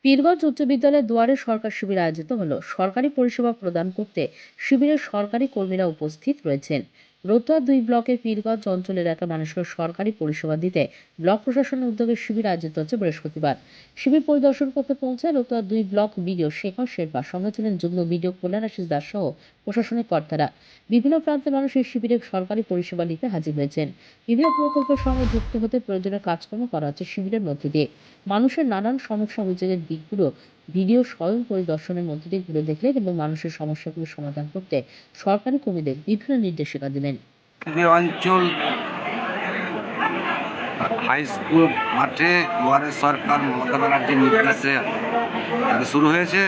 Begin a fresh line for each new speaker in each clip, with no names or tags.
পীরগঞ্জ উচ্চ বিদ্যালয়ের দুয়ারে সরকার শিবির আয়োজিত হলো। সরকারি পরিষেবা প্রদান করতে শিবিরে সরকারি কর্মীরা উপস্থিত রয়েছেন। রতুয়া ২ ব্লকের পীরগঞ্জ অঞ্চল এলাকার মানুষকে সরকারি পরিষেবা দিতে ব্লক প্রশাসনের উদ্যোগে শিবির আয়োজিত হচ্ছে বৃহস্পতিবার। শিবির পরিদর্শন করতে পৌঁছায় রতুয়া ২ ব্লক বিডিও শেখর শেরপা, সঙ্গে ছিলেন যুগ্ম বিডিও কল্যাণ আশিস দাস সহ প্রশাসনিক কর্তারা। বিভিন্ন প্রান্তের মানুষ এই শিবিরে সরকারি পরিষেবা নিতে হাজির হয়েছেন। বিভিন্ন প্রকল্পের সঙ্গে যুক্ত হতে প্রয়োজনীয় কাজকর্ম করা হচ্ছে শিবিরের মধ্যে দিয়ে। মানুষের নানান সমস্যা অভিযোগের দিকগুলো ভিডিও স্বয়ং পরিদর্শনের মধ্যে দিয়ে ঘুরে দেখলেন এবং মানুষের সমস্যাগুলো সমাধান করতে সরকারি কর্মীদের বিভিন্ন নির্দেশিকা দিলেন।
অঞ্চল হাই স্কুল মাঠে দুয়ারে সরকার মমতা ব্যানার্জির নির্দেশে শুরু হয়েছে।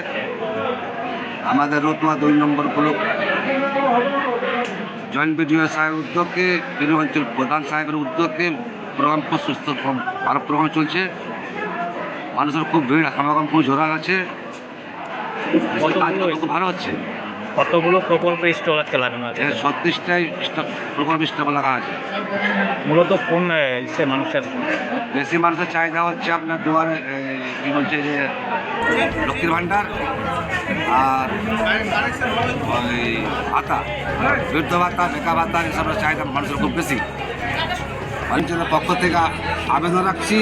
আমাদের রতুয়া ২ নম্বর ব্লক জয়েন্ট বিডিও সাহেবের উদ্যোগে, পীর অঞ্চল প্রধান সাহেবের উদ্যোগে প্রোগ্রাম খুব সুস্থ ভালো প্রোগ্রাম চলছে। মানুষের খুব ভিড়, সমাগম খুব জোরাল আছে, খুব ভালো হচ্ছে।
কতগুলো প্রকল্পে স্টল আজকে লাগানো আছে?
৩৬টাই প্রকল্প স্টল লাগা আছে।
মূলত কোন সে মানুষের
বেশি মানুষের চাহিদা হচ্ছে আপনার দুয়ারে কী বলছে যে লক্ষ্মীর ভাণ্ডার আর ওই ভাতা, বৃদ্ধ ভাতা, বেকার ভাতা, এসবের চাহিদা মানুষের খুব বেশি। অঞ্চলের পক্ষ থেকে আবেদন রাখছি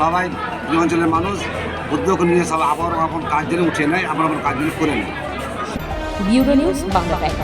সবাই এই অঞ্চলের মানুষ উদ্যোগ নিয়ে সবাই আবার কাজগুলো উঠে নেয়, আবার কাজগুলো করে নেয়।
Bureau news Bangla Times.